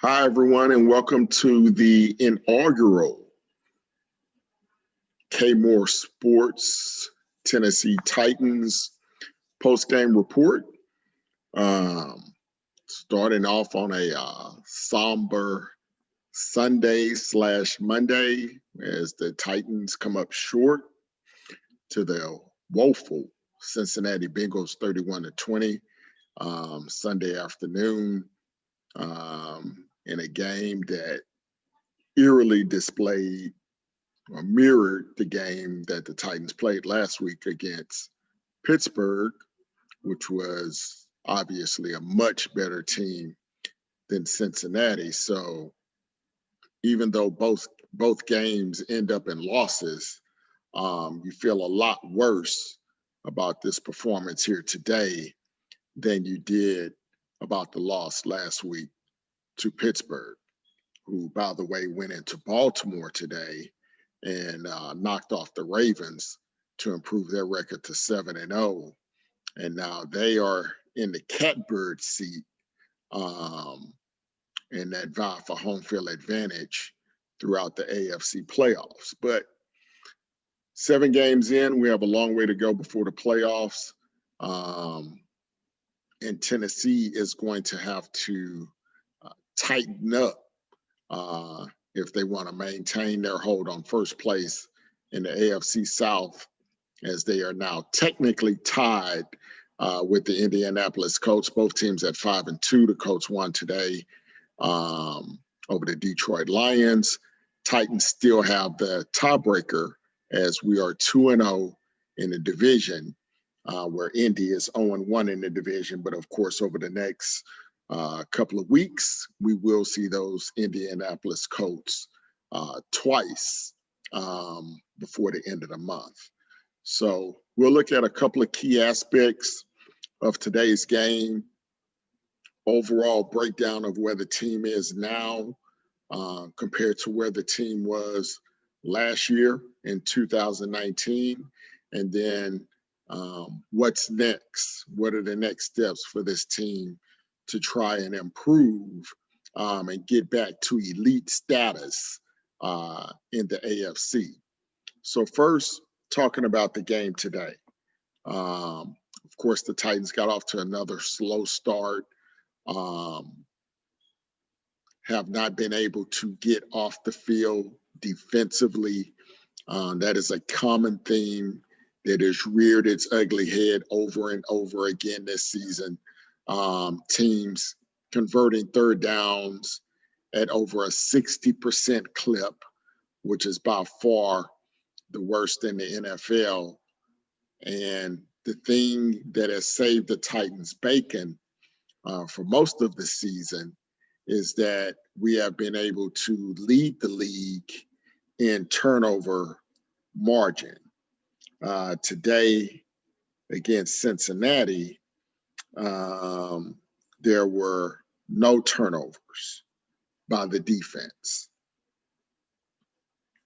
Hi, everyone, and welcome to the inaugural K-More Sports Tennessee Titans post-game report. Starting off on a somber Sunday/Monday as the Titans come up short to the woeful Cincinnati Bengals 31-20 Sunday afternoon in a game that eerily displayed or mirrored the game that the Titans played last week against Pittsburgh, which was obviously a much better team than Cincinnati. So even though both games end up in losses, you feel a lot worse about this performance here today than you did about the loss last week to Pittsburgh, who, by the way, went into Baltimore today and knocked off the Ravens to improve their record to 7-0. And now they are in the catbird seat in that vie for home field advantage throughout the AFC playoffs. But 7 games in, we have a long way to go before the playoffs. And Tennessee is going to have to tighten up if they want to maintain their hold on first place in the AFC South, as they are now technically tied with the Indianapolis Colts. Both teams at 5-2. The Colts won today over the Detroit Lions. Titans still have the tiebreaker as we are 2-0 in the division, where Indy is 0-1 in the division. But of course, over the next couple of weeks, we will see those Indianapolis Colts twice before the end of the month. So we'll look at a couple of key aspects of today's game. Overall breakdown of where the team is now compared to where the team was last year in 2019. And then what's next? What are the next steps for this team to try and improve and get back to elite status in the AFC? So first, talking about the game today. Of course, the Titans got off to another slow start, have not been able to get off the field defensively. That is a common theme that has reared its ugly head over and over again this season. Teams converting third downs at over a 60% clip, which is by far the worst in the NFL. And the thing that has saved the Titans bacon for most of the season is that we have been able to lead the league in turnover margin. Today against Cincinnati, there were no turnovers by the defense.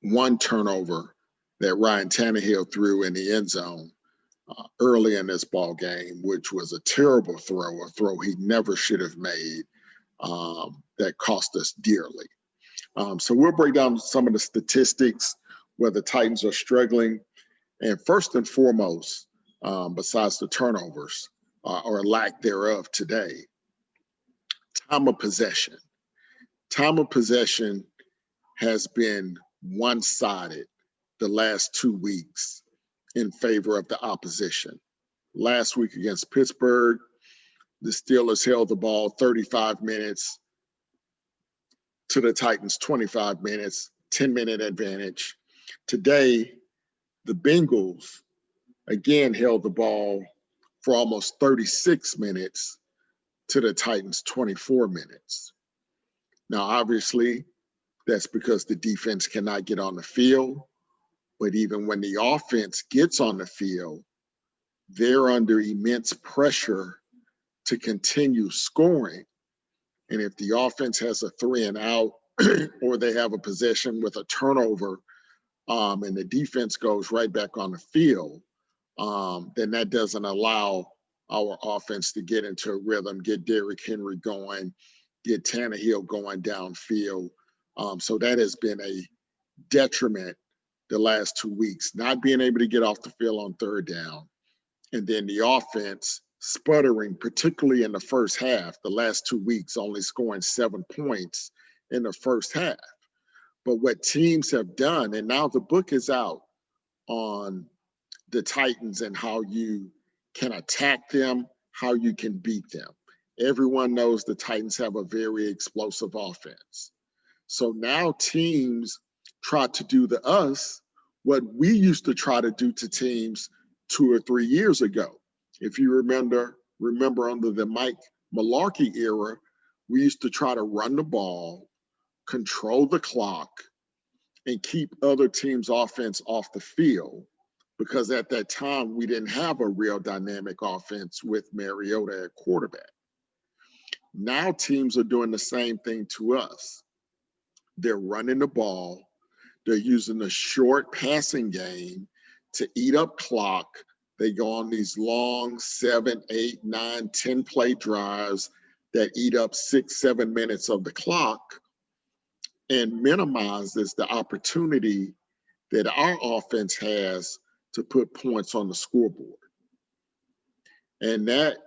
One turnover that Ryan Tannehill threw in the end zone early in this ball game, which was a terrible throw, a throw he never should have made, that cost us dearly. So we'll break down some of the statistics where the Titans are struggling. And first and foremost, besides the turnovers or lack thereof today, time of possession. Time of possession has been one-sided the last 2 weeks in favor of the opposition. Last week against Pittsburgh, the Steelers held the ball 35 minutes to the Titans 25 minutes, 10-minute advantage. Today, the Bengals again held the ball for almost 36 minutes to the Titans 24 minutes. Now, obviously, that's because the defense cannot get on the field. But even when the offense gets on the field, they're under immense pressure to continue scoring. And if the offense has a 3 and out or they have a possession with a turnover and the defense goes right back on the field, then that doesn't allow our offense to get into a rhythm, get Derrick Henry going, get Tannehill going downfield. So that has been a detriment the last 2 weeks, not being able to get off the field on third down. And then the offense sputtering, particularly in the first half, the last 2 weeks, only scoring 7 points in the first half. But what teams have done, and now the book is out on the Titans and how you can attack them, how you can beat them. Everyone knows the Titans have a very explosive offense. So now teams try to do to us what we used to try to do to teams 2 or 3 years ago. If you remember under the Mike Mularkey era, we used to try to run the ball, control the clock, and keep other teams' offense off the field, because at that time we didn't have a real dynamic offense with Mariota at quarterback. Now teams are doing the same thing to us. They're running the ball. They're using the short passing game to eat up clock. They go on these long 7, 8, 9, 10 play drives that eat up 6, 7 minutes of the clock and minimizes the opportunity that our offense has to put points on the scoreboard. And that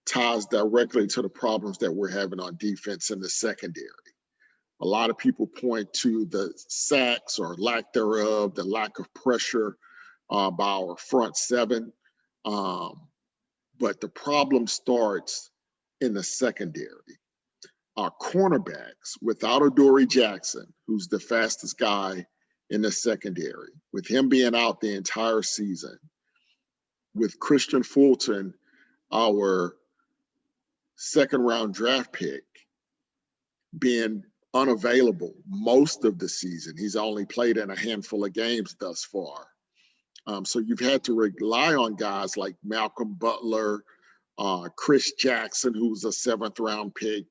ties directly to the problems that we're having on defense in the secondary. A lot of people point to the sacks or lack thereof, the lack of pressure by our front seven. But the problem starts in the secondary. Our cornerbacks, without Adoree Jackson, who's the fastest guy in the secondary, with him being out the entire season, with Christian Fulton, our second-round draft pick, being unavailable most of the season. He's only played in a handful of games thus far. So you've had to rely on guys like Malcolm Butler, Chris Jackson, who was a 7th-round pick,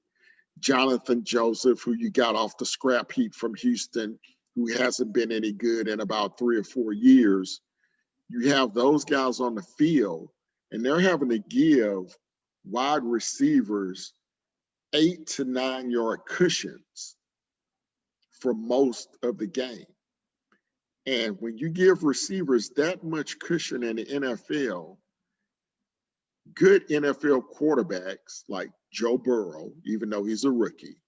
Jonathan Joseph, who you got off the scrap heap from Houston, who hasn't been any good in about 3 or 4 years. You have those guys on the field, and they're having to give wide receivers 8 to 9 yard cushions for most of the game. And when you give receivers that much cushion in the NFL, good NFL quarterbacks like Joe Burrow, even though he's a rookie,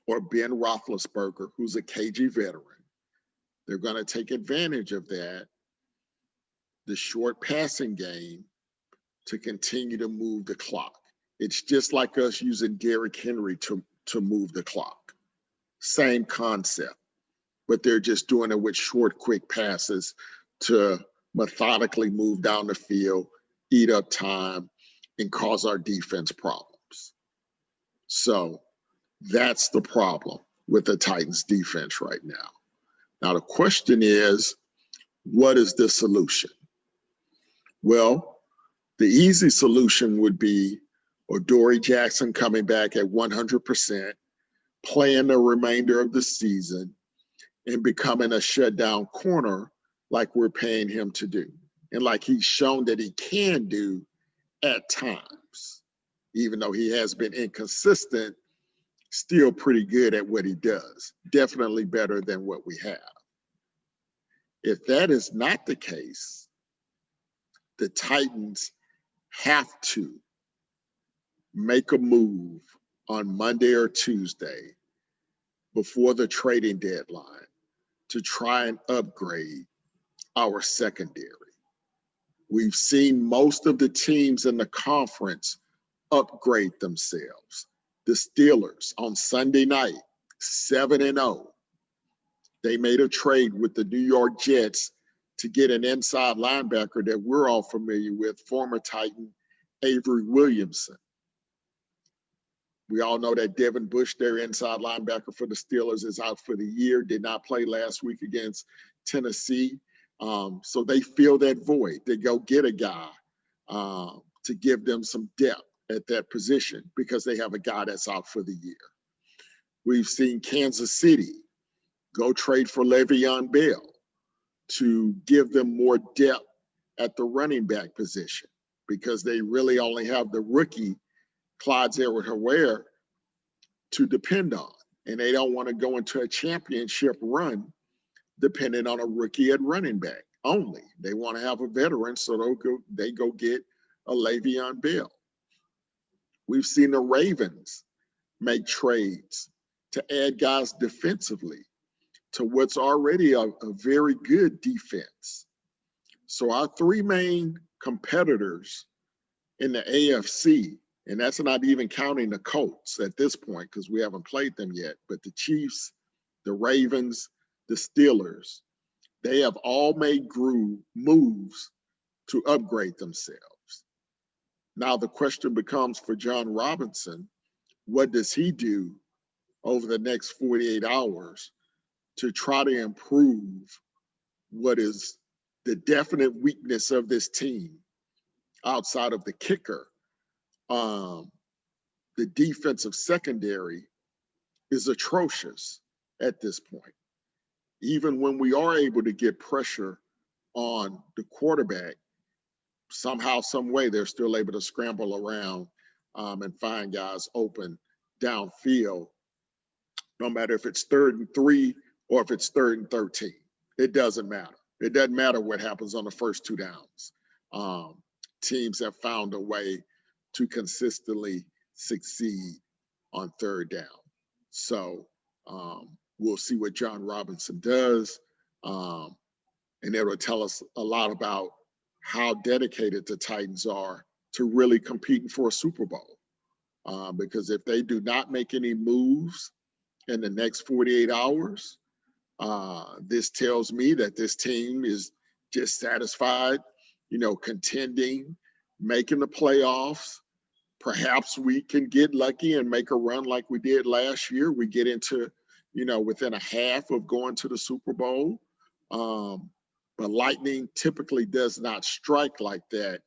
or Ben Roethlisberger, who's a KG veteran, they're going to take advantage of that, the short passing game, to continue to move the clock. It's just like us using Derrick Henry to move the clock. Same concept, but they're just doing it with short, quick passes to methodically move down the field, eat up time, and cause our defense problems. So that's the problem with the Titans defense right now. Now, the question is, what is the solution? Well, the easy solution would be Adoree Jackson coming back at 100%, playing the remainder of the season, and becoming a shutdown corner like we're paying him to do, and like he's shown that he can do at times. Even though he has been inconsistent, still pretty good at what he does, definitely better than what we have. If that is not the case, the Titans have to make a move on Monday or Tuesday before the trading deadline to try and upgrade our secondary. We've seen most of the teams in the conference upgrade themselves. The Steelers on Sunday night, 7-0. They made a trade with the New York Jets to get an inside linebacker that we're all familiar with, former Titan Avery Williamson. We all know that Devin Bush, their inside linebacker for the Steelers, is out for the year, did not play last week against Tennessee. So they fill that void. They go get a guy to give them some depth at that position because they have a guy that's out for the year. We've seen Kansas City go trade for Le'Veon Bell to give them more depth at the running back position because they really only have the rookie Clyde Edwards-Helaire to depend on. And they don't want to go into a championship run depending on a rookie at running back only. They want to have a veteran, so they go get a Le'Veon Bell. We've seen the Ravens make trades to add guys defensively to what's already a very good defense. So our three main competitors in the AFC, and that's not even counting the Colts at this point because we haven't played them yet, but the Chiefs, the Ravens, the Steelers, they have all made moves to upgrade themselves. Now the question becomes for John Robinson, what does he do over the next 48 hours to try to improve what is the definite weakness of this team outside of the kicker? The defensive secondary is atrocious at this point. Even when we are able to get pressure on the quarterback, somehow, some way, they're still able to scramble around and find guys open downfield, no matter if it's 3rd and 3 or if it's 3rd and 13. It doesn't matter. It doesn't matter what happens on the first 2 downs. Teams have found a way to consistently succeed on 3rd down. So we'll see what John Robinson does. And it will tell us a lot about how dedicated the Titans are to really competing for a Super Bowl. Because if they do not make any moves in the next 48 hours, this tells me that this team is just satisfied, contending, making the playoffs. Perhaps we can get lucky and make a run like we did last year. We get into, within a half of going to the Super Bowl. But lightning typically does not strike like that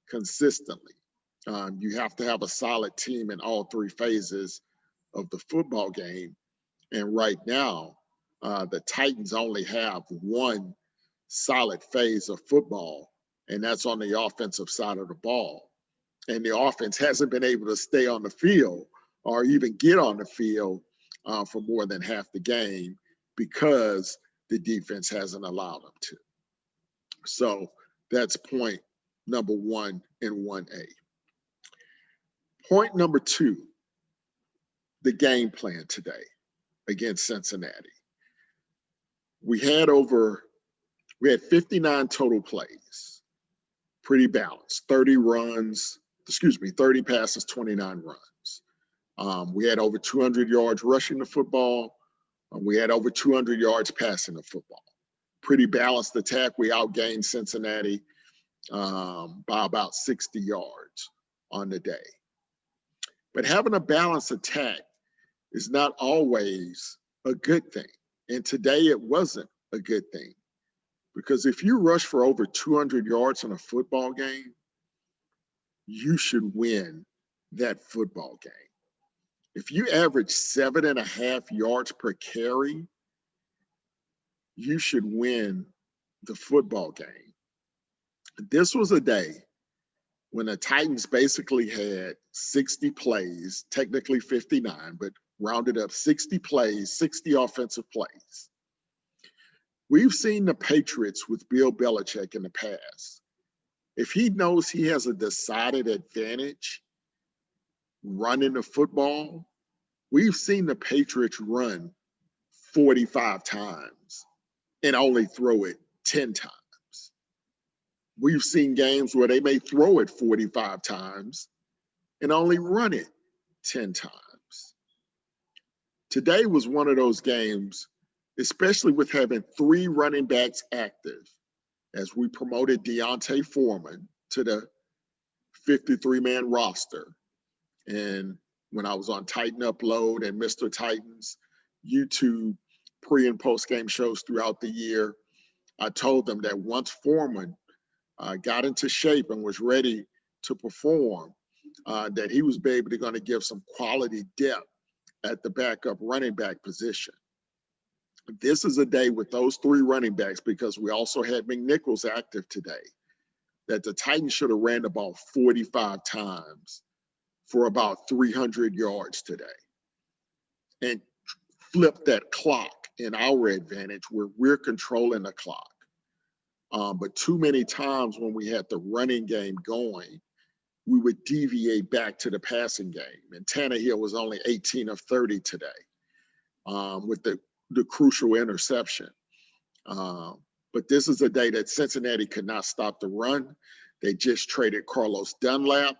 consistently. You have to have a solid team in all 3 phases of the football game. And right now, the Titans only have one solid phase of football, and that's on the offensive side of the ball. And the offense hasn't been able to stay on the field or even get on the field for more than half the game because the defense hasn't allowed them to. So that's point number 1 in 1A. Point number 2, the game plan today against Cincinnati. We had 59 total plays, pretty balanced, 30 passes, 29 runs. We had over 200 yards rushing the football. We had over 200 yards passing the football. Pretty balanced attack. We outgained Cincinnati by about 60 yards on the day. But having a balanced attack is not always a good thing. And today it wasn't a good thing. Because if you rush for over 200 yards in a football game, you should win that football game. If you average 7.5 yards per carry, you should win the football game. This was a day when the Titans basically had 60 plays, technically 59, but rounded up 60 plays, 60 offensive plays. We've seen the Patriots with Bill Belichick in the past. If he knows he has a decided advantage running the football, we've seen the Patriots run 45 times and only throw it 10 times. We've seen games where they may throw it 45 times and only run it 10 times. Today was one of those games, especially with having 3 running backs active, as we promoted Deontay Foreman to the 53-man roster. And when I was on Titan Upload and Mr. Titans YouTube pre- and post-game shows throughout the year, I told them that once Foreman got into shape and was ready to perform, that he was going to give some quality depth at the backup running back position. This is a day with those 3 running backs, because we also had McNichols active today, that the Titans should have ran the ball 45 times for about 300 yards today. and flip that clock in our advantage where we're controlling the clock. But too many times when we had the running game going, we would deviate back to the passing game. And Tannehill was only 18 of 30 today with the crucial interception. But this is a day that Cincinnati could not stop the run. They just traded Carlos Dunlap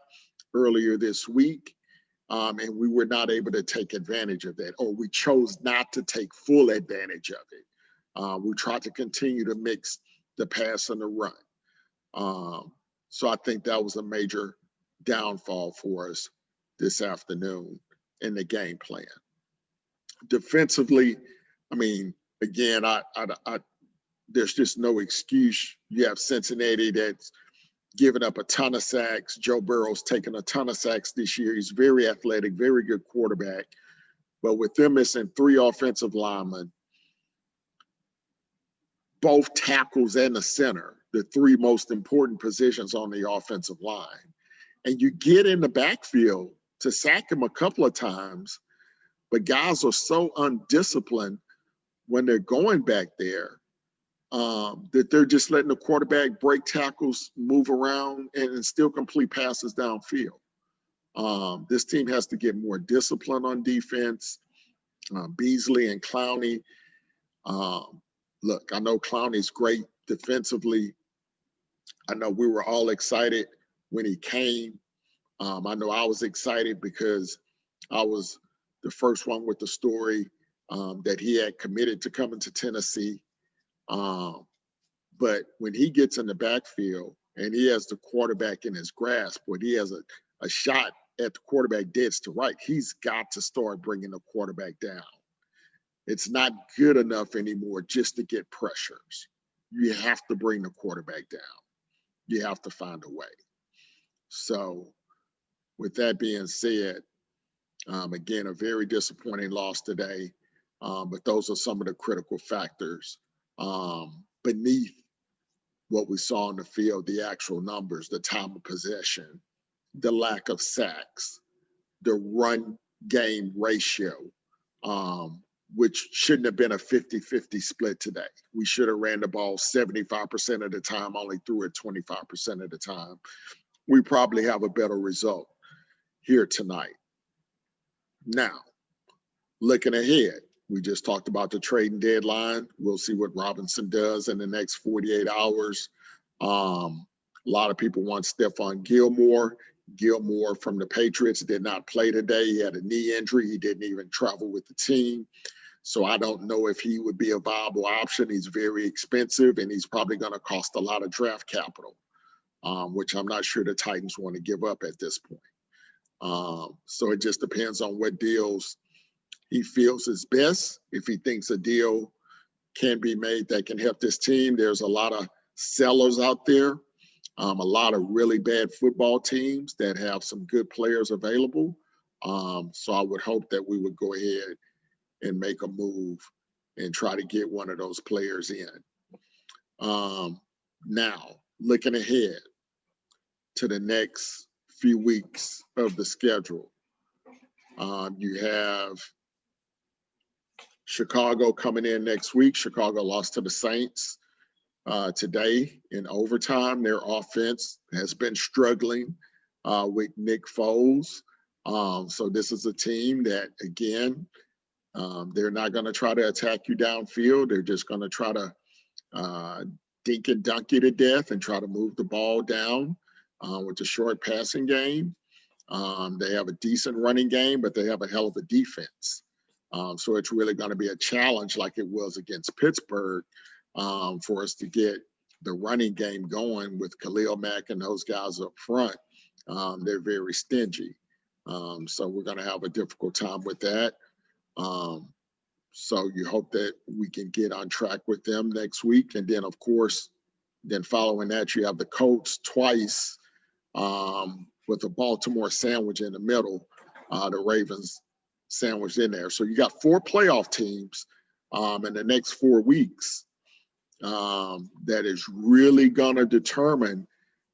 earlier this week, and we were not able to take advantage of that, or we chose not to take full advantage of it. We tried to continue to mix the pass and the run. So I think that was a major downfall for us this afternoon in the game plan. Defensively, I mean, again, there's just no excuse. You have Cincinnati that's given up a ton of sacks. Joe Burrow's taken a ton of sacks this year. He's very athletic, very good quarterback. But with them missing 3 offensive linemen, both tackles and the center, the 3 most important positions on the offensive line, and you get in the backfield to sack him a couple of times, but guys are so undisciplined when they're going back there that they're just letting the quarterback break tackles, move around, and still complete passes downfield. This team has to get more discipline on defense. Beasley and Clowney. Look, I know Clowney's great defensively. I know we were all excited when he came. I know I was excited because I was the first one with the story that he had committed to coming to Tennessee. But when he gets in the backfield and he has the quarterback in his grasp, when he has a shot at the quarterback dead to right, he's got to start bringing the quarterback down. It's not good enough anymore just to get pressures. You have to bring the quarterback down. You have to find a way. So with that being said, again, a very disappointing loss today, but those are some of the critical factors beneath what we saw on the field, the actual numbers, the time of possession, the lack of sacks, the run game ratio, which shouldn't have been a 50-50 split today. We should have ran the ball 75% of the time, only threw it 25% of the time. We probably have a better result here tonight. Now, looking ahead, we just talked about the trading deadline. We'll see what Robinson does in the next 48 hours. A lot of people want Stephon Gilmore. Gilmore from the Patriots did not play today. He had a knee injury. He didn't even travel with the team. So I don't know if he would be a viable option. He's very expensive, and he's probably going to cost a lot of draft capital, which I'm not sure the Titans want to give up at this point. So it just depends on what deals he feels is best. If he thinks a deal can be made that can help this team, there's a lot of sellers out there, a lot of really bad football teams that have some good players available. So I would hope that we would go ahead and make a move and try to get one of those players in. Now, looking ahead to the next few weeks of the schedule, you have Chicago coming in next week. Chicago lost to the Saints today in overtime. Their offense has been struggling with Nick Foles. So this is a team that, again, they're not going to try to attack you downfield. They're just going to try to dink and dunk you to death and try to move the ball down with the short passing game. They have a decent running game, but they have a hell of a defense. So it's really going to be a challenge like it was against Pittsburgh for us to get the running game going with Khalil Mack and those guys up front. They're very stingy. So we're going to have a difficult time with that. So you hope that we can get on track with them next week. And then, of course, then following that, you have the Colts twice with a Baltimore sandwich in the middle, the Ravens sandwich in there. So you got 4 playoff teams in the next 4 weeks that is really going to determine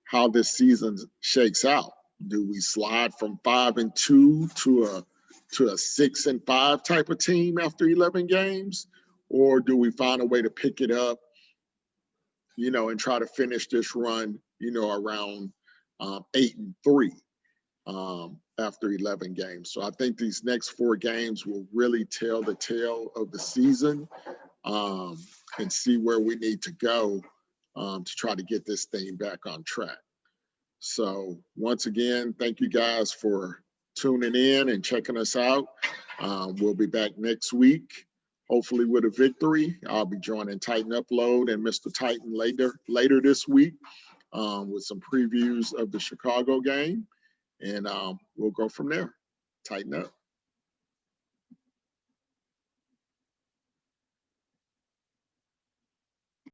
how this season shakes out. Do we slide from 5-2 to a to a 6-5 type of team after 11 games? Or do we find a way to pick it up, you know, and try to finish this run, you know, around 8-3 after 11 games? So I think these next 4 games will really tell the tale of the season, and see where we need to go to try to get this thing back on track. So once again, thank you guys for tuning in and checking us out. We'll be back next week, hopefully with a victory. I'll be joining Titan Upload and Mr. Titan later this week with some previews of the Chicago game, and we'll go from there. Tighten up.